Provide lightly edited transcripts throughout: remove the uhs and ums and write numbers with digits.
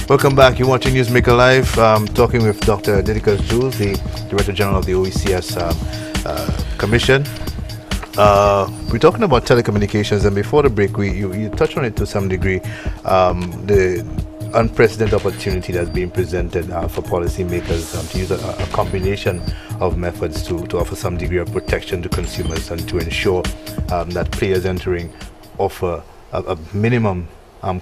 Welcome back. You're watching Newsmaker Live. Talking with Dr. Didicus Jules, the Director General of the OECS Commission. We're talking about telecommunications, and before the break, you touched on it to some degree. The unprecedented opportunity that's being presented for policymakers to use a combination of methods to offer some degree of protection to consumers and to ensure that players entering offer a minimum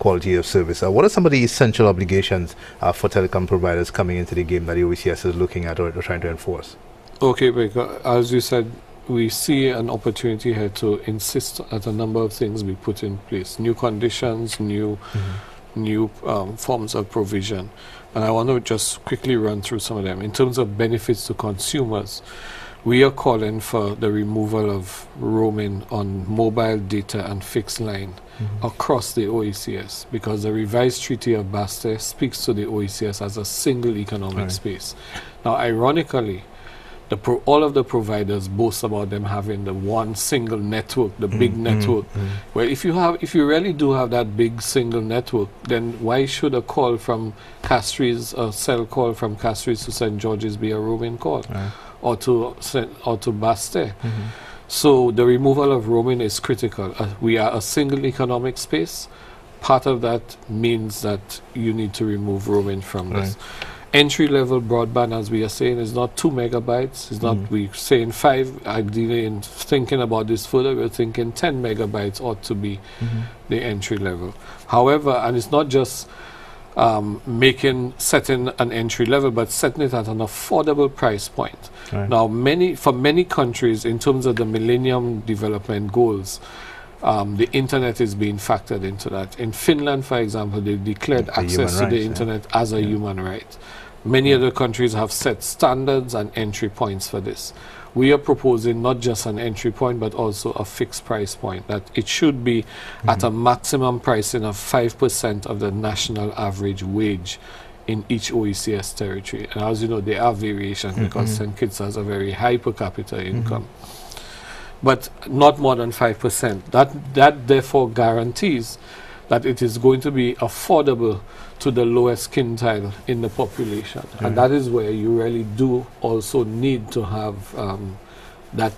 quality of service. What are some of the essential obligations for telecom providers coming into the game that the OECS is looking at or trying to enforce? Okay, because as you said, we see an opportunity here to insist that a number of things be put in place. New conditions, new forms of provision. And I want to just quickly run through some of them. In terms of benefits to consumers, we are calling for the removal of roaming on mobile data and fixed line across the OECS, because the revised Treaty of Basel speaks to the OECS as a single economic space. Now, ironically, all of the providers boast about them having the one single network, the big network. Well, if you really do have that big single network, then why should a call from Castries, a cell call from Castries to St. George's be a roaming call, or to Basel? So the removal of roaming is critical. We are a single economic space. Part of that means that you need to remove roaming from this. Entry-level broadband, as we are saying, is not 2 megabytes. It's not, we're saying 5. Ideally, in thinking about this further, we're thinking 10 megabytes ought to be the entry level. However, and it's not just setting an entry level, but setting it at an affordable price point. Now, for many countries, in terms of the Millennium Development Goals, the internet is being factored into that. In Finland, for example, they declared access to the internet as a human right. Many other countries have set standards and entry points for this. We are proposing not just an entry point, but also a fixed price point, that it should be at a maximum pricing of 5% of the national average wage in each OECS territory. And as you know, there are variations because St. Kitts has a very high per capita income. But not more than 5%. That therefore guarantees that it is going to be affordable to the lowest quintile in the population. And that is where you really do also need to have that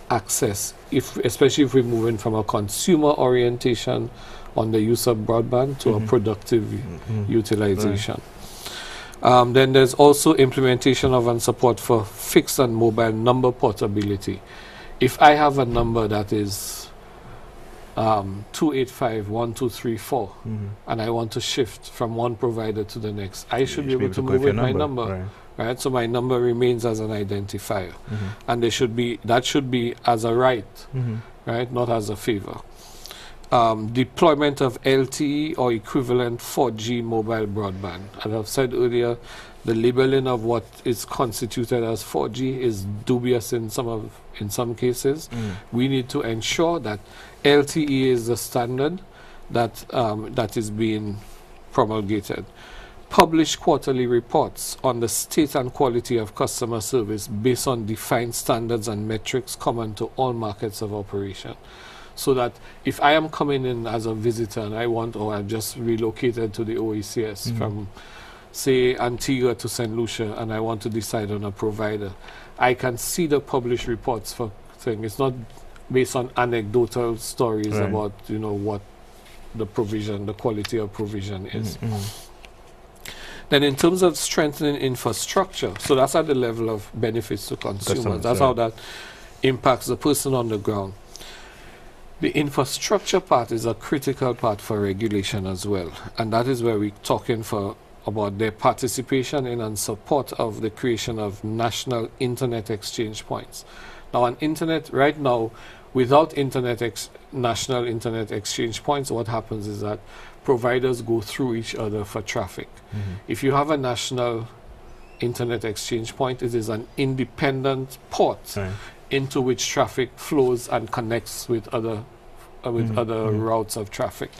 access, especially if we're moving from a consumer orientation on the use of broadband to a productive utilization. Then there's also implementation of and support for fixed and mobile number portability. If I have a number that is 2851234 and I want to shift from one provider to the next, I should be able to move with my number. Right? So my number remains as an identifier. And that should be as a right, right? Not as a favor. Deployment of LTE or equivalent 4G mobile broadband. As I've said earlier, the labeling of what is constituted as 4G is dubious in some cases. We need to ensure that LTE is the standard that is being promulgated. Publish quarterly reports on the state and quality of customer service based on defined standards and metrics common to all markets of operation. So that if I am coming in as a visitor and I've just relocated to the OECS from, say, Antigua to St. Lucia, and I want to decide on a provider, I can see the published reports for things. It's not based on anecdotal stories about, what the provision, the quality of provision is. Then in terms of strengthening infrastructure, so that's at the level of benefits to consumers. That's how that impacts the person on the ground. The infrastructure part is a critical part for regulation as well. And that is where we're talking about their participation in and support of the creation of national internet exchange points. Now, on internet, right now, without national internet exchange points, what happens is that providers go through each other for traffic. If you have a national internet exchange point, it is an independent port into which traffic flows and connects with other routes of traffic,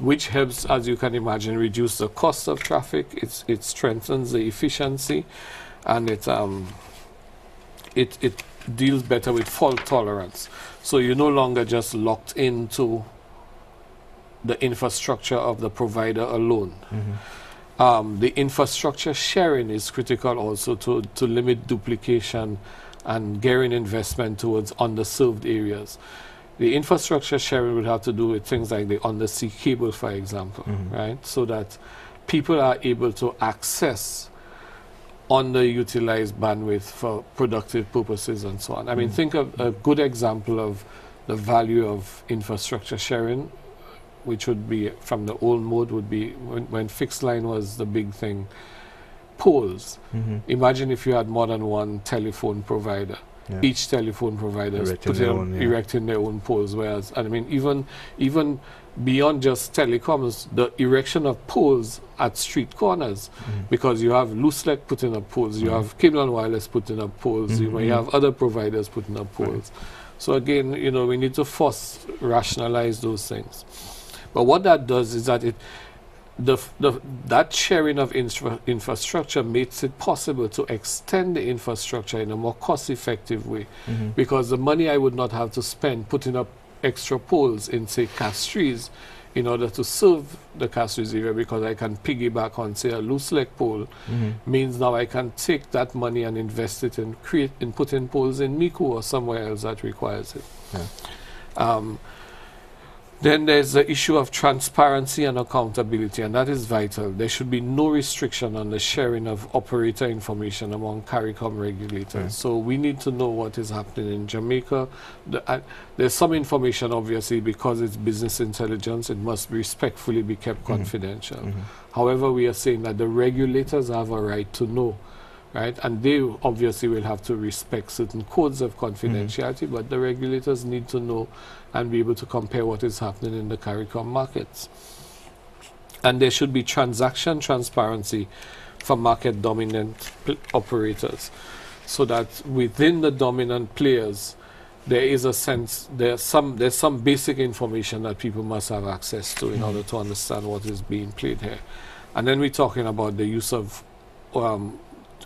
which helps, as you can imagine, reduce the cost of traffic. It strengthens the efficiency, and it deals better with fault tolerance. So you're no longer just locked into the infrastructure of the provider alone. The infrastructure sharing is critical also to limit duplication and getting investment towards underserved areas. The infrastructure sharing would have to do with things like the undersea cable, for example, right? So that people are able to access underutilized bandwidth for productive purposes and so on. I mean, think of a good example of the value of infrastructure sharing, which would be from the old mode, would be when fixed line was the big thing. Poles. Imagine if you had more than one telephone provider. Yeah. Each telephone provider is erecting their own poles. Whereas, I mean, even beyond just telecoms, the erection of poles at street corners, because you have loose leg putting up poles, you have cable and wireless putting up poles, you may have other providers putting up poles. So again, you know, we need to rationalize those things. But what that does is that that sharing of infrastructure makes it possible to extend the infrastructure in a more cost-effective way, because the money I would not have to spend putting up extra poles in, say, Castries in order to serve the Castries area, because I can piggyback on, say, a loose leg pole, means now I can take that money and invest it in putting poles in Miku or somewhere else that requires it. Yeah. Then there's the issue of transparency and accountability, and that is vital. There should be no restriction on the sharing of operator information among CARICOM regulators. So we need to know what is happening in Jamaica. There's some information, obviously, because it's business intelligence, it must respectfully be kept confidential. However, we are saying that the regulators have a right to know, right? And they obviously will have to respect certain codes of confidentiality, but the regulators need to know and be able to compare what is happening in the CARICOM markets. And there should be transaction transparency for market dominant operators, so that within the dominant players, there is a sense, there's some basic information that people must have access to in order to understand what is being played here. And then we're talking about the use of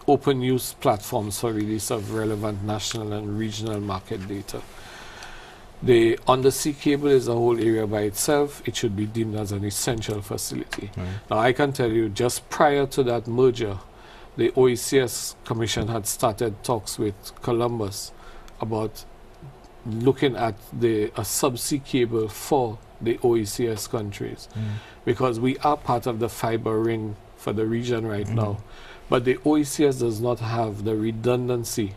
open use platforms for release of relevant national and regional market data. The undersea cable is a whole area by itself. It should be deemed as an essential facility. Now, I can tell you, just prior to that merger, the OECS Commission had started talks with Columbus about looking at a subsea cable for the OECS countries, because we are part of the fiber ring for the region right now. But the OECS does not have the redundancy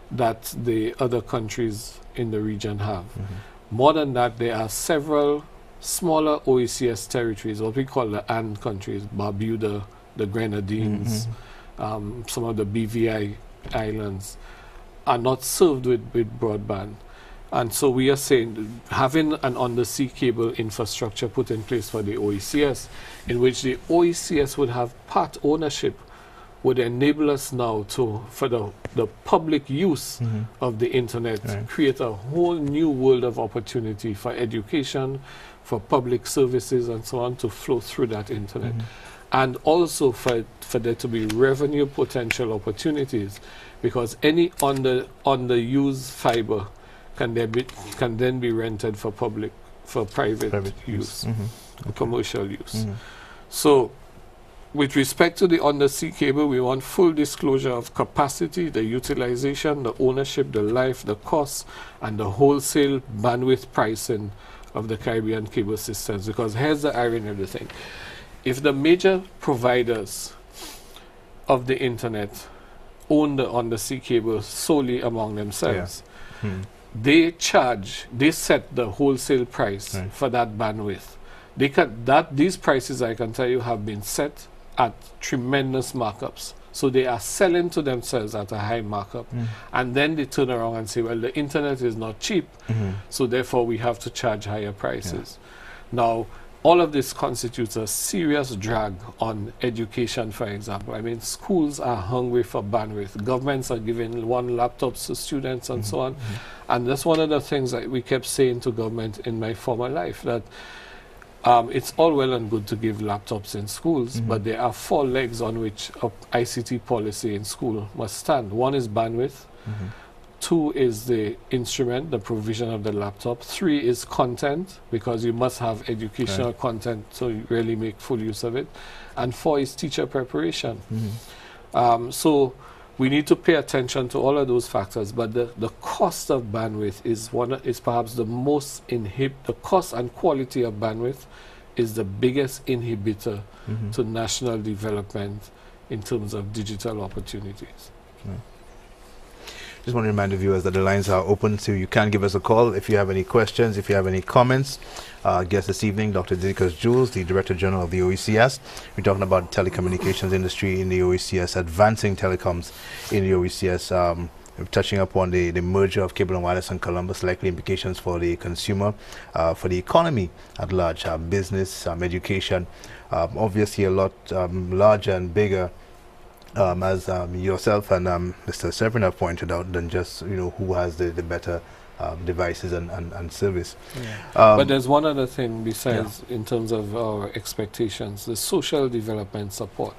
that the other countries in the region have. More than that, there are several smaller OECS territories, what we call the AND countries, Barbuda, the Grenadines, some of the BVI islands, are not served with broadband. And so we are saying having an undersea cable infrastructure put in place for the OECS, in which the OECS would have part ownership, would enable us now to, for the public use of the internet, create a whole new world of opportunity for education, for public services and so on to flow through that internet. And also for there to be revenue potential opportunities, because any underused fiber can then be rented for private use, commercial use. So with respect to the undersea cable, we want full disclosure of capacity, the utilization, the ownership, the life, the cost, and the wholesale bandwidth pricing of the Caribbean cable systems. Because here's the irony of the thing. If the major providers of the internet own the undersea cable solely among themselves, they set the wholesale price for that bandwidth. These prices, I can tell you, have been set at tremendous markups. So they are selling to themselves at a high markup. And then they turn around and say, well, the internet is not cheap, so therefore we have to charge higher prices. Now, all of this constitutes a serious drag on education, for example. I mean, schools are hungry for bandwidth. Governments are giving laptops to students and so on. And that's one of the things that we kept saying to government in my former life, that it's all well and good to give laptops in schools, but there are 4 legs on which ICT policy in school must stand. One is bandwidth, 2 is the instrument, the provision of the laptop. 3 is content, because you must have educational content so you really make full use of it. And 4 is teacher preparation. So we need to pay attention to all of those factors, but the cost of bandwidth is perhaps the most the cost and quality of bandwidth is the biggest inhibitor to national development in terms of digital opportunities. Just want to remind the viewers that the lines are open, so you can give us a call if you have any questions, if you have any comments. Guest this evening, Dr. Didicus Jules, the Director General of the OECS. We're talking about telecommunications industry in the OECS, advancing telecoms in the OECS, touching upon the merger of Cable and Wireless and Columbus, likely implications for the consumer, for the economy at large, business, education, obviously a lot larger and bigger, as yourself and Mr. Severin have pointed out, than just who has the better devices and service. But there's one other thing besides, in terms of our expectations, the social development support.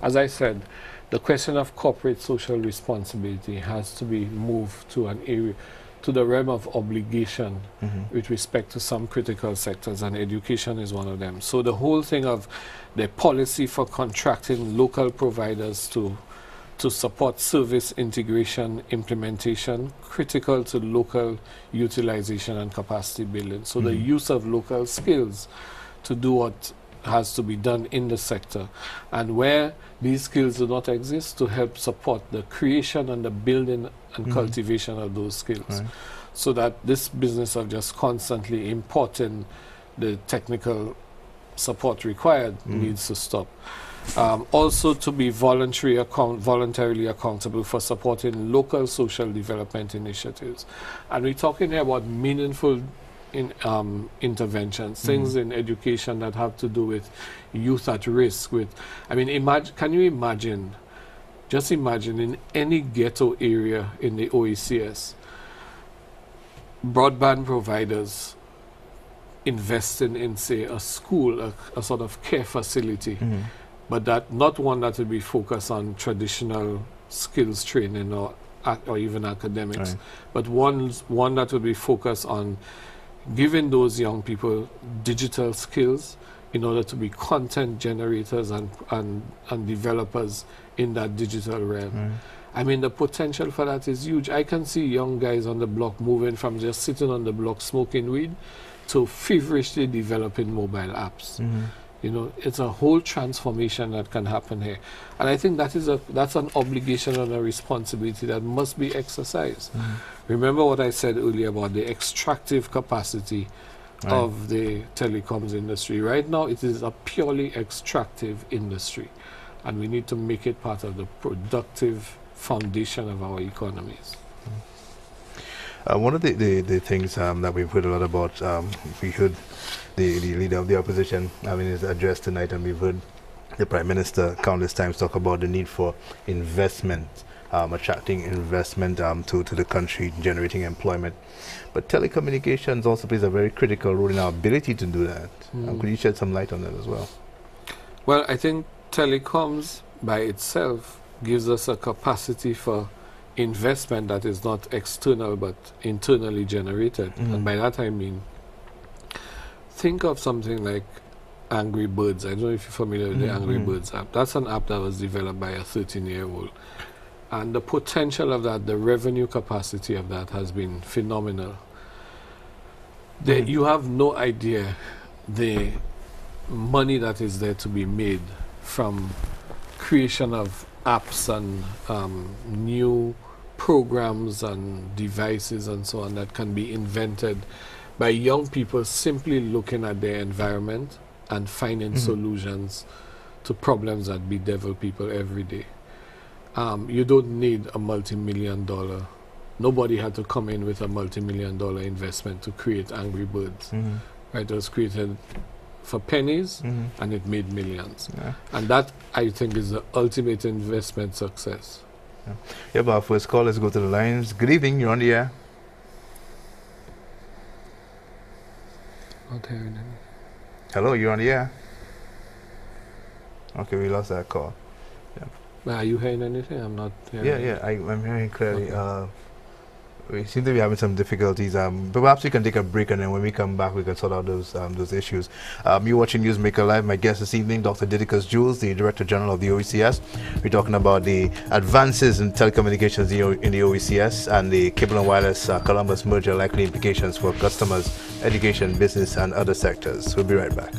As I said, the question of corporate social responsibility has to be moved to an area, to the realm of obligation with respect to some critical sectors, and education is one of them. So the whole thing of the policy for contracting local providers to support service integration, implementation, critical to local utilization and capacity building. So the use of local skills to do what has to be done in the sector, and where these skills do not exist, to help support the creation and the building and cultivation of those skills, so that this business of just constantly importing the technical support required needs to stop. Also to be voluntarily accountable for supporting local social development initiatives. And we're talking here about meaningful interventions, things in education that have to do with youth at risk. I mean, can you imagine, just imagine in any ghetto area in the OECS, broadband providers investing in, say, a school, a sort of care facility, but not one that would be focused on traditional skills training or even academics, but one that would be focused on giving those young people digital skills in order to be content generators and developers in that digital realm. I mean, the potential for that is huge. I can see young guys on the block moving from just sitting on the block smoking weed to feverishly developing mobile apps. It's a whole transformation that can happen here. And I think that's an obligation and a responsibility that must be exercised. Remember what I said earlier about the extractive capacity of the telecoms industry. Right now, it is a purely extractive industry, and we need to make it part of the productive foundation of our economies. One of the things that we've heard a lot about, we heard the leader of the opposition having his address tonight, and we've heard the Prime Minister countless times talk about the need for investment, attracting investment to the country, generating employment. But telecommunications also plays a very critical role in our ability to do that. Could you shed some light on that as well? Well, I think telecoms by itself gives us a capacity for investment that is not external but internally generated. And by that I mean, think of something like Angry Birds. I don't know if you're familiar with the Angry Birds app. That's an app that was developed by a 13-year-old. And the potential of that, the revenue capacity of that has been phenomenal. You have no idea the money that is there to be made from creation of apps and new programs and devices and so on that can be invented by young people simply looking at their environment and finding solutions to problems that bedevil people every day. You don't need a multi-million-dollar. Nobody had to come in with a multi-million-dollar investment to create Angry Birds. Right? It was created for pennies and it made millions. And that, I think, is the ultimate investment success. But our first call, let's go to the lines. Good evening, you're on the air. Not hearing any. Hello, you're on the air. Okay, we lost that call. Are you hearing anything? I'm not hearing anything. I'm hearing clearly. Okay. We seem to be having some difficulties. But perhaps we can take a break, and then when we come back, we can sort out those issues. You're watching Newsmaker Live. My guest this evening, Dr. Didicus Jules, the Director General of the OECS. We're talking about the advances in telecommunications in the OECS and the Cable and Wireless Columbus merger likely implications for customers, education, business, and other sectors. We'll be right back.